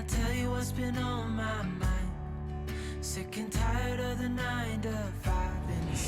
tell you what's been on my mind. Sick and tired of the 9 to 5.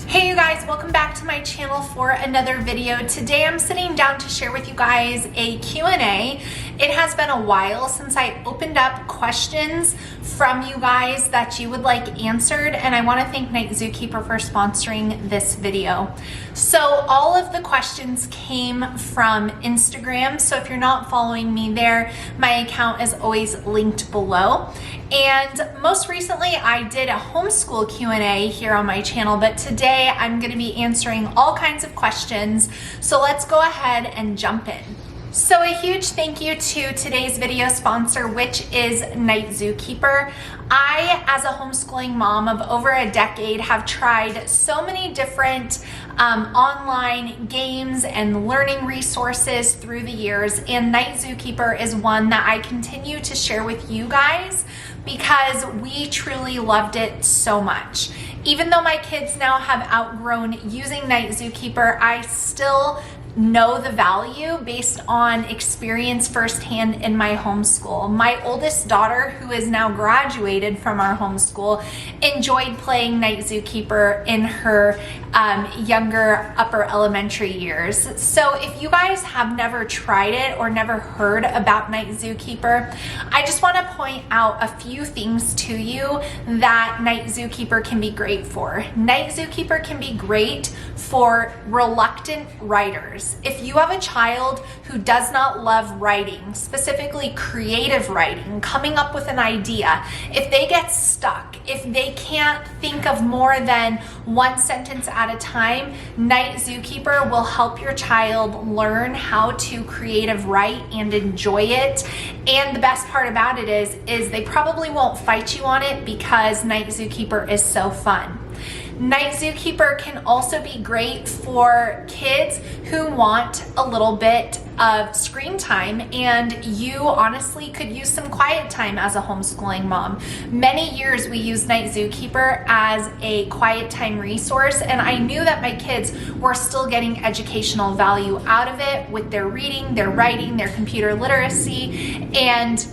Hey you guys, welcome back to my channel for another video. Today I'm sitting down to share with you guys a Q&A. It has been a while since I opened up questions from you guys that you would like answered, and I want to thank Night Zookeeper for sponsoring this video. So all of the questions came from Instagram, so if you're not following me there, my account is always linked below. And most recently I did a homeschool Q&A here on my channel, but today I'm going to be answering all kinds of questions. So let's go ahead and jump in. So a huge thank you to today's video sponsor, which is Night Zookeeper. I, as a homeschooling mom of over a decade, have tried so many different online games and learning resources through the years, and Night Zookeeper is one that I continue to share with you guys because we truly loved it so much. Even though my kids now have outgrown using Night Zookeeper, I still know the value based on experience firsthand in my homeschool. My oldest daughter, who is now graduated from our homeschool, enjoyed playing Night Zookeeper in her younger upper elementary years. So if you guys have never tried it or never heard about Night Zookeeper, I just want to point out a few things to you that Night Zookeeper can be great for. Night Zookeeper can be great for reluctant writers. If you have a child who does not love writing, specifically creative writing, coming up with an idea, if they get stuck, if they can't think of more than one sentence at a time, Night Zookeeper will help your child learn how to creative write and enjoy it. And the best part about it is they probably won't fight you on it because Night Zookeeper is so fun. Night Zookeeper can also be great for kids who want a little bit of screen time, and you honestly could use some quiet time as a homeschooling mom. Many years we used Night Zookeeper as a quiet time resource, and I knew that my kids were still getting educational value out of it with their reading, their writing, their computer literacy, and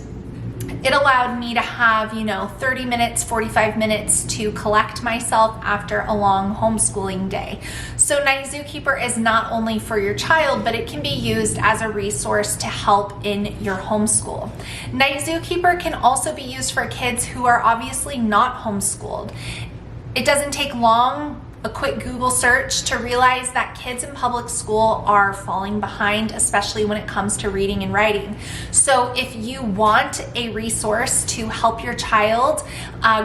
it allowed me to have, 30 minutes, 45 minutes to collect myself after a long homeschooling day. So Night Zookeeper is not only for your child, but it can be used as a resource to help in your homeschool. Night Zookeeper can also be used for kids who are obviously not homeschooled. It doesn't take long, a quick Google search, to realize that kids in public school are falling behind, especially when it comes to reading and writing. So if you want a resource to help your child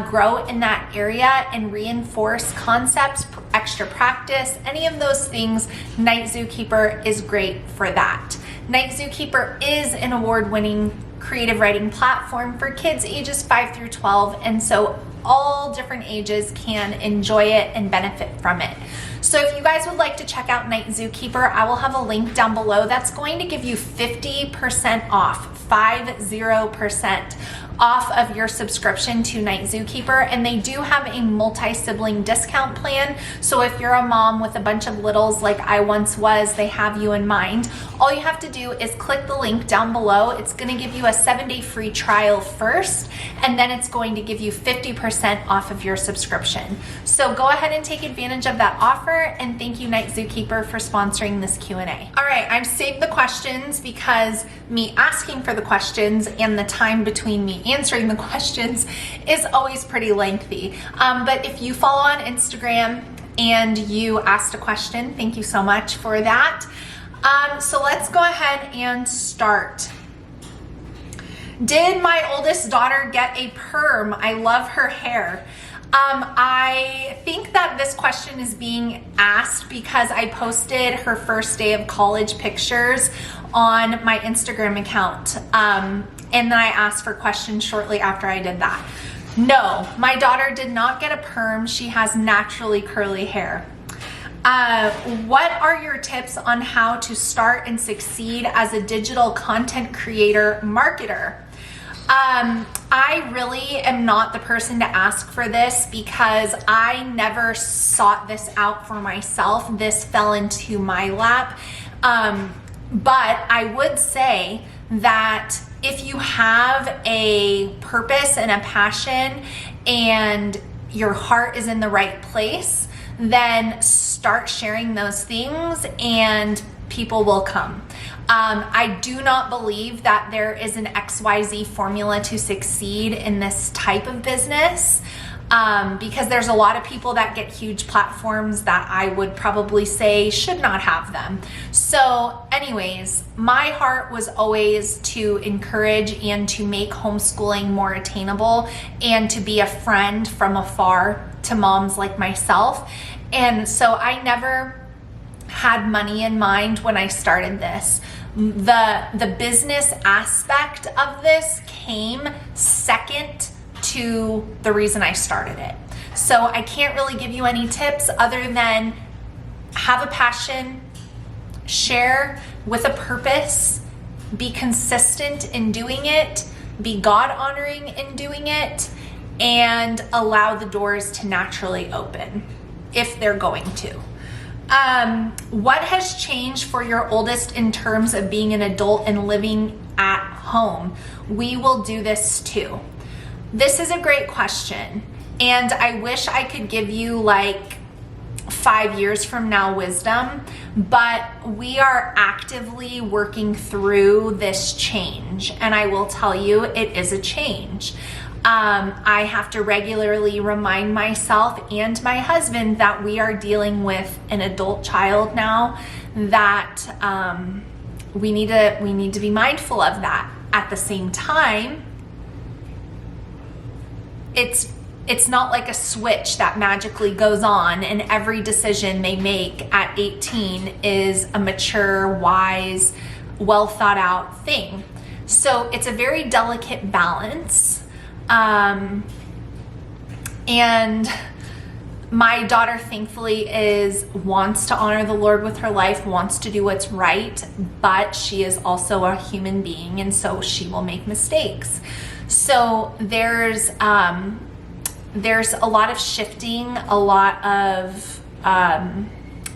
grow in that area and reinforce concepts, extra practice, any of those things, Night Zookeeper is great for that. Night Zookeeper is an award-winning creative writing platform for kids ages 5 through 12, and so all different ages can enjoy it and benefit from it. So if you guys would like to check out Night Zookeeper, I will have a link down below that's going to give you 50% off, 50% off of your subscription to Night Zookeeper. And they do have a multi-sibling discount plan. So if you're a mom with a bunch of littles like I once was, they have you in mind. All you have to do is click the link down below. It's going to give you a 7-day free trial first, and then it's going to give you 50% off of your subscription. So go ahead and take advantage of that offer, and thank you Night Zookeeper for sponsoring this Q&A. All right, I've saved the questions because me asking for the questions and the time between me answering the questions is always pretty lengthy. But if you follow on Instagram and you asked a question, thank you so much for that. So let's go ahead and start. Did my oldest daughter get a perm? I love her hair. I think that this question is being asked because I posted her first day of college pictures on my Instagram account. And then I asked for questions shortly after I did that. No, my daughter did not get a perm. She has naturally curly hair. What are your tips on how to start and succeed as a digital content creator marketer? I really am not the person to ask for this because I never sought this out for myself. This fell into my lap. But I would say that if you have a purpose and a passion and your heart is in the right place, then start sharing those things and people will come. I do not believe that there is an XYZ formula to succeed in this type of business, because there's a lot of people that get huge platforms that I would probably say should not have them. So anyways, my heart was always to encourage and to make homeschooling more attainable and to be a friend from afar to moms like myself. And so I never had money in mind when I started this. The business aspect of this came second to the reason I started it. So I can't really give you any tips other than have a passion, share with a purpose, be consistent in doing it, be God honoring in doing it, and allow the doors to naturally open if they're going to. What has changed for your oldest in terms of being an adult and living at home? We will do this too. This is a great question, and I wish I could give you like 5 years from now wisdom, but we are actively working through this change, and I will tell you it is a change. I have to regularly remind myself and my husband that we are dealing with an adult child now, that we need to be mindful of that. At the same time, it's not like a switch that magically goes on and every decision they make at 18 is a mature, wise, well thought out thing. So it's a very delicate balance. And my daughter thankfully wants to honor the Lord with her life, wants to do what's right, but she is also a human being, and so she will make mistakes. So there's a lot of shifting, a lot of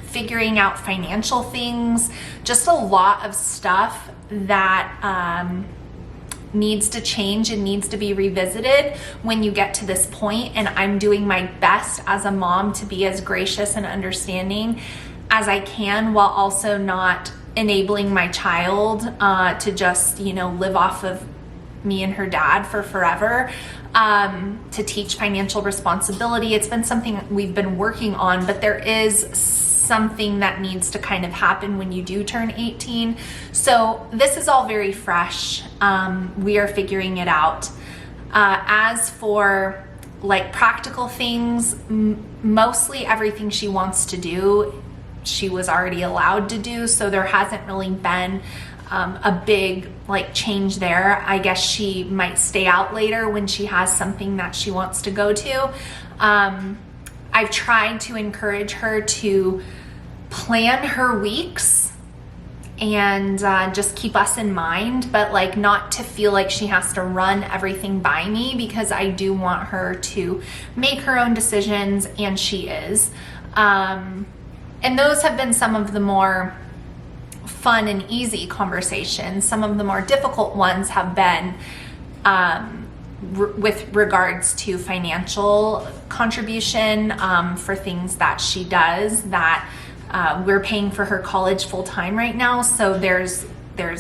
figuring out financial things, just a lot of stuff that needs to change and needs to be revisited when you get to this point. And I'm doing my best as a mom to be as gracious and understanding as I can, while also not enabling my child to just, live off of me and her dad for forever, to teach financial responsibility. It's been something we've been working on, but there is something that needs to kind of happen when you do turn 18. So this is all very fresh. We are figuring it out. As for like practical things, mostly everything she wants to do, she was already allowed to do. So there hasn't really been a big change there. I guess she might stay out later when she has something that she wants to go to. I've tried to encourage her to plan her weeks and just keep us in mind, but not to feel like she has to run everything by me, because I do want her to make her own decisions, and she is. And those have been some of the more fun and easy conversations. Some of the more difficult ones have been with regards to financial contribution for things that she does, that we're paying for her college full time right now. So there's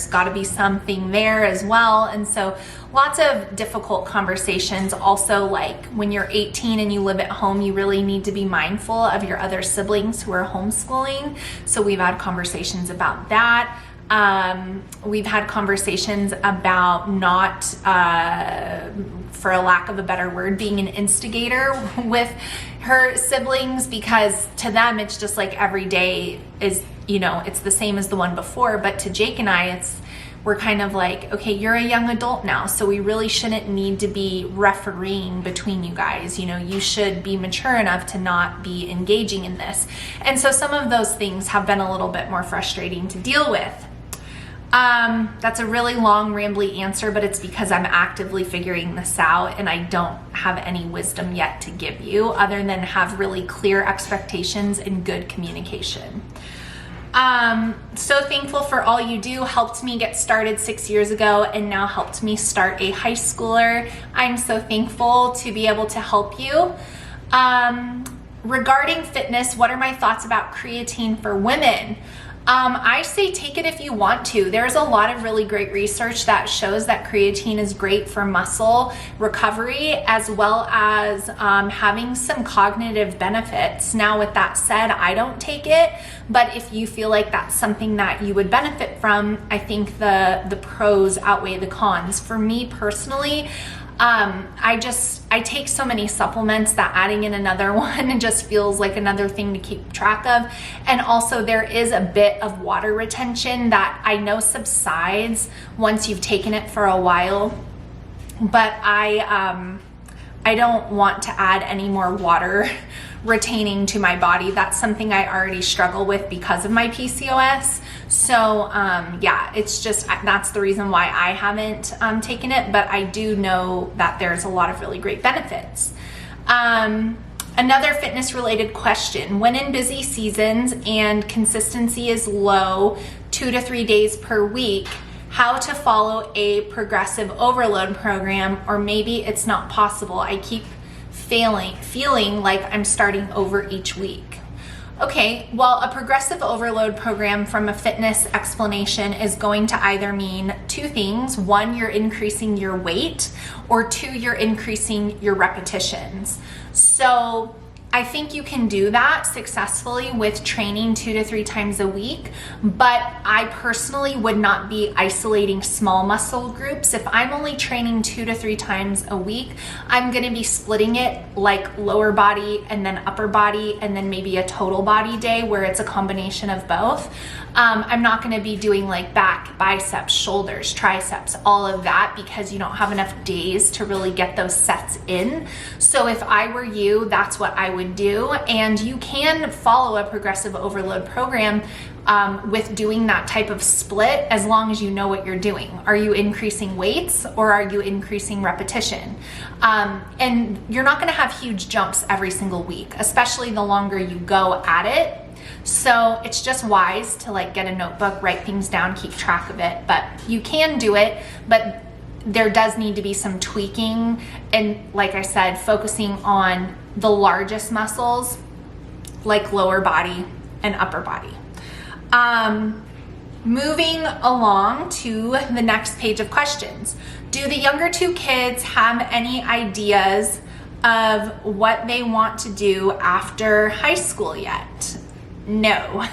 got to be something there as well. And so lots of difficult conversations. Also, when you're 18 and you live at home, you really need to be mindful of your other siblings who are homeschooling. So we've had conversations about that. We've had conversations about not, for a lack of a better word, being an instigator with her siblings, because to them it's just every day is, it's the same as the one before. But to Jake and I, we're kind of okay, you're a young adult now, so we really shouldn't need to be refereeing between you guys. You should be mature enough to not be engaging in this. And so some of those things have been a little bit more frustrating to deal with. That's a really long, rambly answer, but it's because I'm actively figuring this out, and I don't have any wisdom yet to give you other than have really clear expectations and good communication. So thankful for all you do. Helped me get started 6 years ago and now helped me start a high schooler. I'm so thankful to be able to help you. Regarding fitness, what are my thoughts about creatine for women? I say take it if you want to. There's a lot of really great research that shows that creatine is great for muscle recovery as well as having some cognitive benefits. Now, with that said, I don't take it, but if you feel like that's something that you would benefit from, I think the pros outweigh the cons. For me personally, I take so many supplements that adding in another one just feels like another thing to keep track of. And also there is a bit of water retention that I know subsides once you've taken it for a while, but I don't want to add any more water retaining to my body. That's something I already struggle with because of my PCOS. So yeah, it's just, that's the reason why I haven't taken it, but I do know that there's a lot of really great benefits. Another fitness related question: when in busy seasons and consistency is low, 2 to 3 days per week, how to follow a progressive overload program, or maybe it's not possible. I keep feeling like I'm starting over each week. Okay, well, a progressive overload program from a fitness explanation is going to either mean two things. One, you're increasing your weight, or two, you're increasing your repetitions. So I think you can do that successfully with training 2 to 3 times a week, but I personally would not be isolating small muscle groups. If I'm only training 2 to 3 times a week, I'm gonna be splitting it like lower body and then upper body and then maybe a total body day where it's a combination of both. I'm not gonna be doing like back, biceps, shoulders, triceps, all of that, because you don't have enough days to really get those sets in. So if I were you, that's what I would do. And you can follow a progressive overload program with doing that type of split, as long as you know what you're doing. Are you increasing weights or are you increasing repetition? And you're not gonna have huge jumps every single week, especially the longer you go at it. So it's just wise to like get a notebook, write things down, keep track of it. But you can do it, but there does need to be some tweaking. And like I said, focusing on the largest muscles like lower body and upper body. Moving along to the next page of questions. Do the younger 2 kids have any ideas of what they want to do after high school yet? No.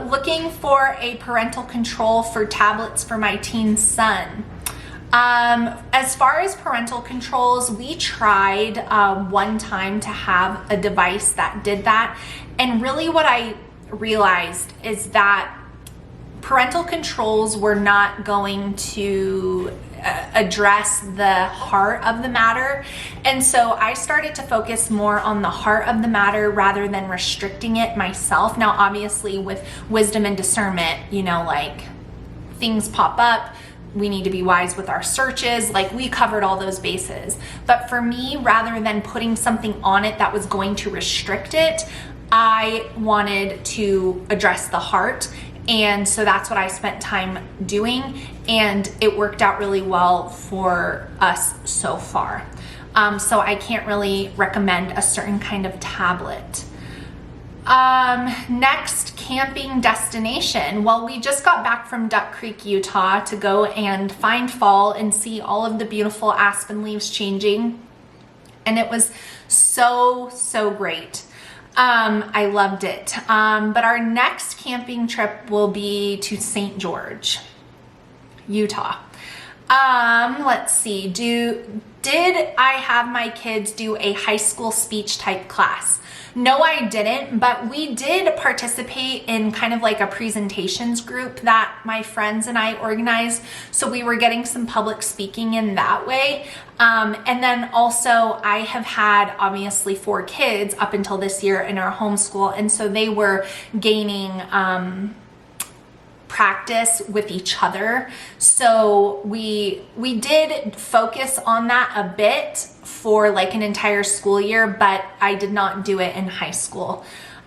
Looking for a parental control for tablets for my teen son. As far as parental controls, we tried one time to have a device that did that. And really what I realized is that parental controls were not going to address the heart of the matter. And so I started to focus more on the heart of the matter rather than restricting it myself. Now, obviously with wisdom and discernment, you know, like things pop up, we need to be wise with our searches, like we covered all those bases. But for me, rather than putting something on it that was going to restrict it, I wanted to address the heart. And so that's what I spent time doing, and it worked out really well for us so far. So I can't really recommend a certain kind of tablet. Next, camping destination. Well, we just got back from Duck Creek, Utah to go and find fall and see all of the beautiful aspen leaves changing. And it was so great. I loved it. But our next camping trip will be to St. George, Utah. Let's see. Did I have my kids do a high school speech type class? No, I didn't, but we did participate in kind of like a presentations group that my friends and I organized. So we were getting some public speaking in that way. And then also I have had obviously 4 kids up until this year in our homeschool. And so they were gaining, practice with each other. So we did focus on that a bit for like an entire school year, but I did not do it in high school.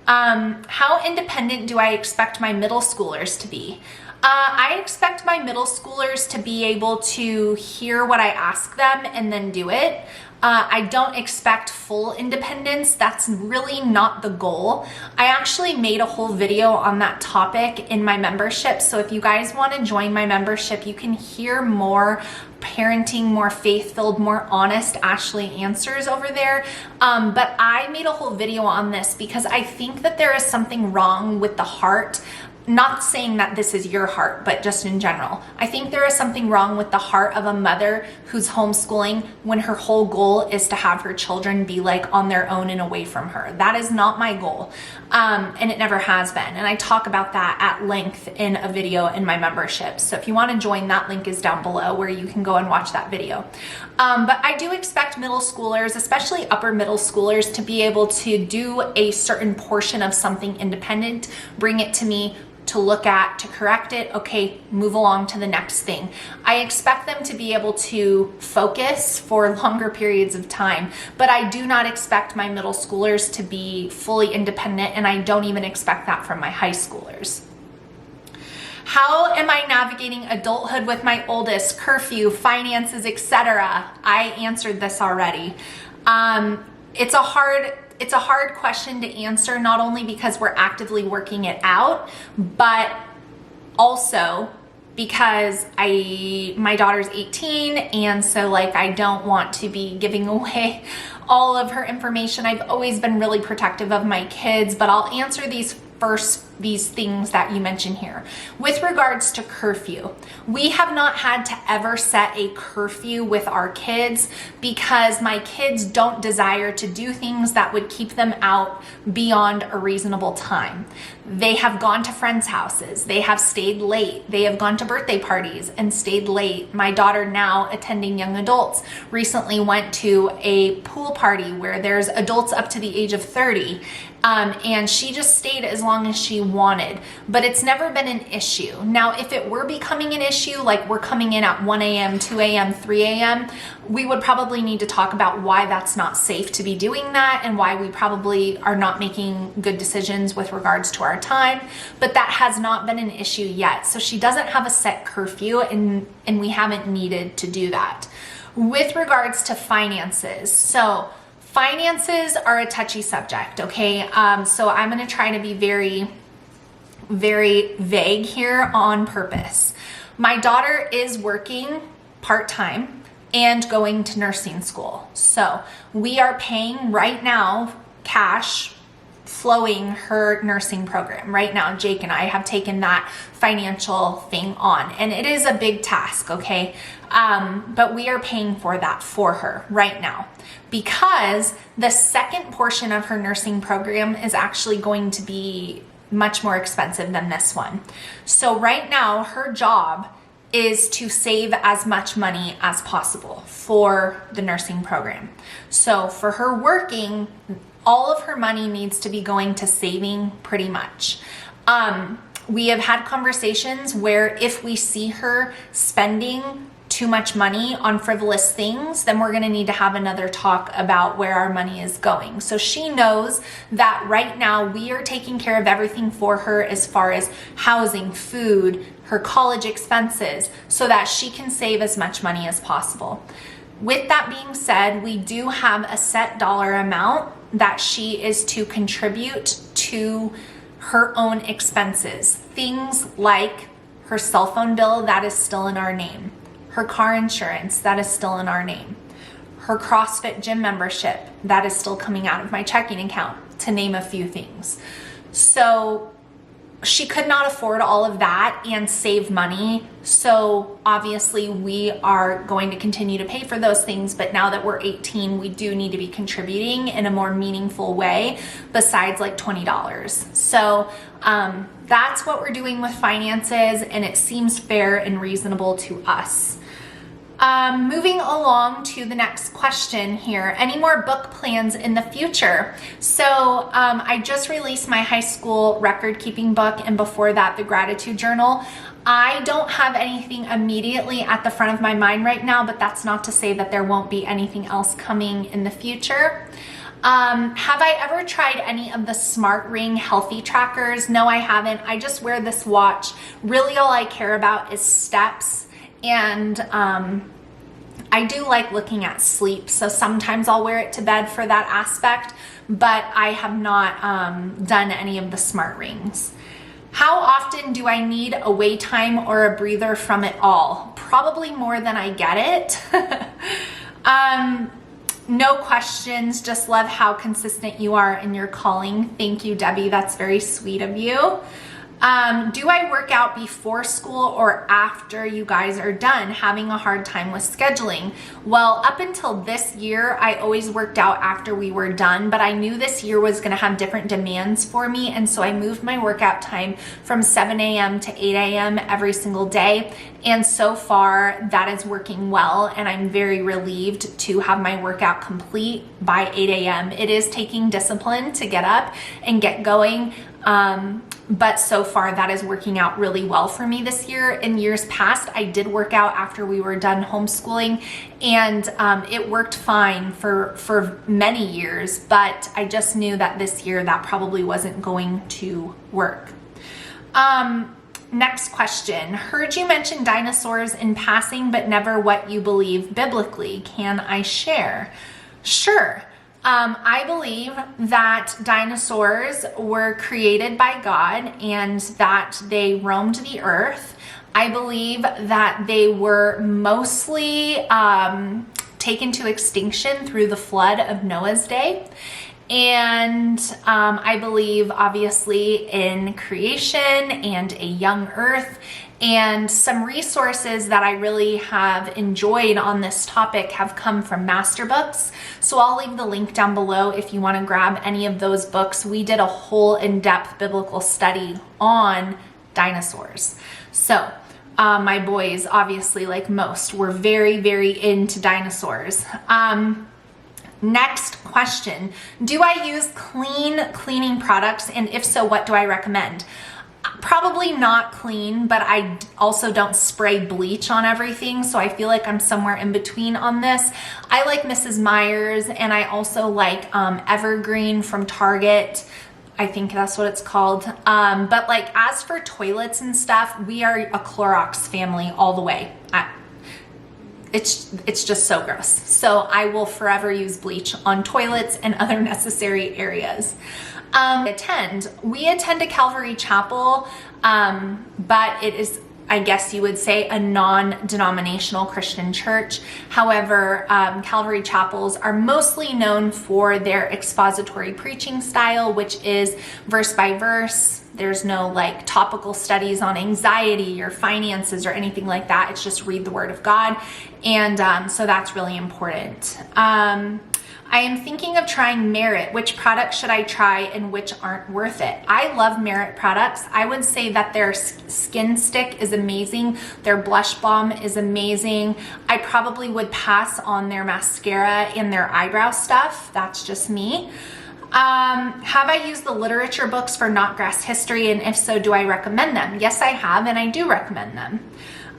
How independent do I expect my middle schoolers to be? I expect my middle schoolers to be able to hear what I ask them and then do it. I don't expect full independence. That's really not the goal. I actually made a whole video on that topic in my membership. So if you guys want to join my membership, you can hear more parenting, more faith-filled, more honest Ashley answers over there. But I made a whole video on this because I think that there is something wrong with the heart. Not saying that this is your heart, but just in general. I think there is something wrong with the heart of a mother who's homeschooling when her whole goal is to have her children be like on their own and away from her. That is not my goal. And it never has been. And I talk about that at length in a video in my membership. So if you want to join, that link is down below where you can go and watch that video. But I do expect middle schoolers, especially upper middle schoolers, to be able to do a certain portion of something independent, bring it to me, to look at, to correct it, okay, move along to the next thing. I expect them to be able to focus for longer periods of time, but I do not expect my middle schoolers to be fully independent, and I don't even expect that from my high schoolers. How am I navigating adulthood with my oldest, curfew, finances, etc.? I answered this already. It's a hard question to answer, not only because we're actively working it out, but also because my daughter's 18, and so like I don't want to be giving away all of her information. I've always been really protective of my kids, but I'll answer these things that you mentioned here. With regards to curfew, we have not had to ever set a curfew with our kids because my kids don't desire to do things that would keep them out beyond a reasonable time. They have gone to friends' houses. They have stayed late. They have gone to birthday parties and stayed late. My daughter, now attending young adults, recently went to a pool party where there's adults up to the age of 30. And she just stayed as long as she wanted, but it's never been an issue. Now, if it were becoming an issue, like we're coming in at 1 a.m., 2 a.m., 3 a.m., we would probably need to talk about why that's not safe to be doing that and why we probably are not making good decisions with regards to our time, but that has not been an issue yet. So she doesn't have a set curfew, and we haven't needed to do that. With regards to finances, so finances are a touchy subject, okay? So I'm gonna try to be very, very vague here on purpose. My daughter is working part-time and going to nursing school. So we are paying right now cash flowing her nursing program. Right now, Jake and I have taken that financial thing on, and it is a big task, okay? But we are paying for that for her right now because the second portion of her nursing program is actually going to be much more expensive than this one. So right now, her job is to save as much money as possible for the nursing program. So for her working, all of her money needs to be going to saving pretty much. We have had conversations where if we see her spending too much money on frivolous things, then we're gonna need to have another talk about where our money is going. So she knows that right now we are taking care of everything for her as far as housing, food, her college expenses, so that she can save as much money as possible. With that being said, we do have a set dollar amount that she is to contribute to her own expenses. Things like her cell phone bill, that is still in our name. Her car insurance, that is still in our name. Her CrossFit gym membership, that is still coming out of my checking account, to name a few things. So she could not afford all of that and save money. So obviously we are going to continue to pay for those things. But now that we're 18, we do need to be contributing in a more meaningful way besides like $20. So that's what we're doing with finances, and it seems fair and reasonable to us. Moving along to the next question here. Any more book plans in the future? So I just released my high school record keeping book, and before that, the gratitude journal. I don't have anything immediately at the front of my mind right now, but that's not to say that there won't be anything else coming in the future. Have I ever tried any of the Smart Ring healthy trackers? No, I haven't. I just wear this watch. Really all I care about is steps, and I do like looking at sleep, so sometimes I'll wear it to bed for that aspect, but I have not done any of the Smart Rings. How often do I need a wait time or a breather from it all? Probably more than I get it. No questions, just love how consistent you are in your calling. Thank you, Debbie, that's very sweet of you. Do I work out before school or after you guys are done? Having a hard time with scheduling. Well, up until this year, I always worked out after we were done, but I knew this year was gonna have different demands for me, and so I moved my workout time from 7 a.m. to 8 a.m. every single day, and so far that is working well, and I'm very relieved to have my workout complete by 8 a.m. It is taking discipline to get up and get going, but so far that is working out really well for me this year. In years past, I did work out after we were done homeschooling, and it worked fine for many years, but I just knew that this year that probably wasn't going to work. Next question. Heard you mention dinosaurs in passing, but never what you believe biblically. Can I share? Sure. I believe that dinosaurs were created by God and that they roamed the earth. I believe that they were mostly taken to extinction through the flood of Noah's day. And I believe obviously in creation and a young earth. And some resources that I really have enjoyed on this topic have come from master books. So I'll leave the link down below if you want to grab any of those books. We did a whole in-depth biblical study on dinosaurs. So my boys, obviously like most, were very, very into dinosaurs. Next question. Do I use cleaning products? And if so, what do I recommend? Probably not clean, but I also don't spray bleach on everything, so I feel like I'm somewhere in between on this. I like Mrs. Meyer's, and I also like Evergreen from Target. I think that's what it's called. But like as for toilets and stuff, we are a Clorox family all the way. It's just so gross. So I will forever use bleach on toilets and other necessary areas. We attend a Calvary Chapel, but it is, I guess you would say, a non-denominational Christian church. However, Calvary Chapels are mostly known for their expository preaching style, which is verse by verse. There's no like topical studies on anxiety or finances or anything like that. It's just read the Word of God. And so that's really important. I am thinking of trying Merit. Which products should I try and which aren't worth it? I love Merit products. I would say that their skin stick is amazing. Their blush balm is amazing. I probably would pass on their mascara and their eyebrow stuff. That's just me. Have I used the literature books for Knotgrass history, and if so, do I recommend them? Yes, I have, and I do recommend them.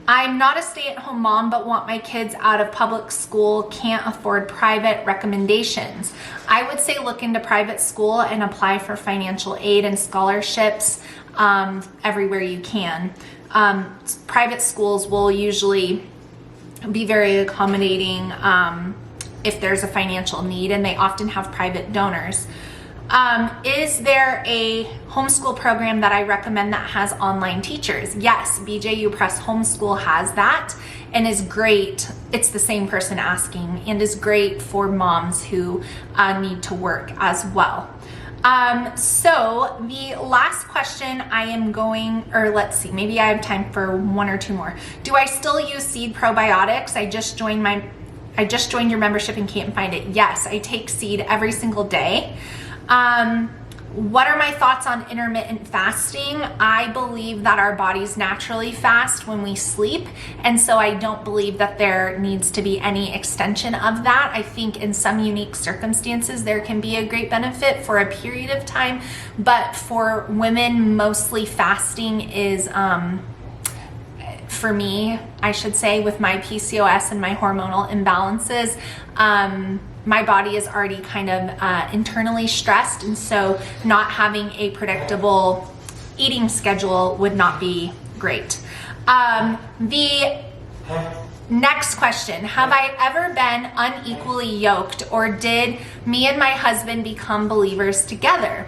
I'm not a stay-at-home mom, but want my kids out of public school, can't afford private. Recommendations. I would say look into private school and apply for financial aid and scholarships everywhere you can. Private schools will usually be very accommodating if there's a financial need, and they often have private donors. Is there a homeschool program that I recommend that has online teachers? Yes, BJU Press Homeschool has that and is great. It's the same person asking, and is great for moms who need to work as well. So the last question I am going, or let's see, maybe I have time for one or two more. Do I still use seed probiotics? I just joined your membership and can't find it. Yes, I take seed every single day. What are my thoughts on intermittent fasting? I believe that our bodies naturally fast when we sleep, and so I don't believe that there needs to be any extension of that. I think in some unique circumstances there can be a great benefit for a period of time, but for women, mostly fasting is for me, I should say, with my PCOS and my hormonal imbalances, my body is already kind of internally stressed, and so not having a predictable eating schedule would not be great. The next question, have I ever been unequally yoked, or did me and my husband become believers together?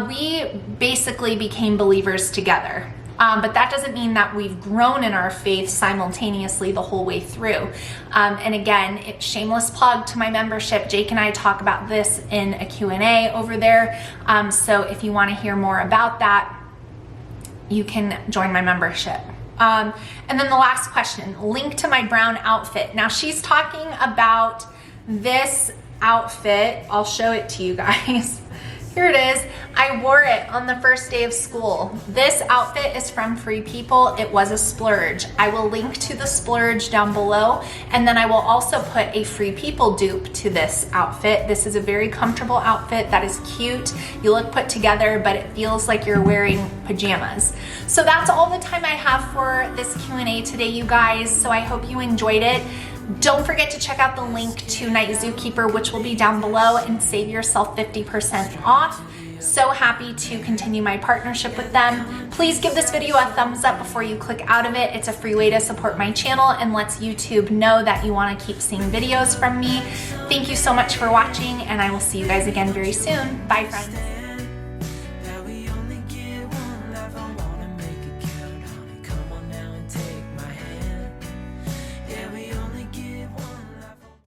We basically became believers together. But that doesn't mean that we've grown in our faith simultaneously the whole way through. And again, it's shameless plug to my membership. Jake and I talk about this in a Q&A over there. So if you want to hear more about that, you can join my membership. And then the last question, link to my brown outfit. Now she's talking about this outfit. I'll show it to you guys. Here it is. I wore it on the first day of school. This outfit is from Free People. It was a splurge. I will link to the splurge down below, and then I will also put a Free People dupe to this outfit. This is a very comfortable outfit that is cute. You look put together, but it feels like you're wearing pajamas. So that's all the time I have for this Q&A today, you guys. So I hope you enjoyed it. Don't forget to check out the link to Night Zookeeper, which will be down below, and save yourself 50% off. So happy to continue my partnership with them. Please give this video a thumbs up before you click out of it. It's a free way to support my channel and lets YouTube know that you want to keep seeing videos from me. Thank you so much for watching, and I will see you guys again very soon. Bye, friends.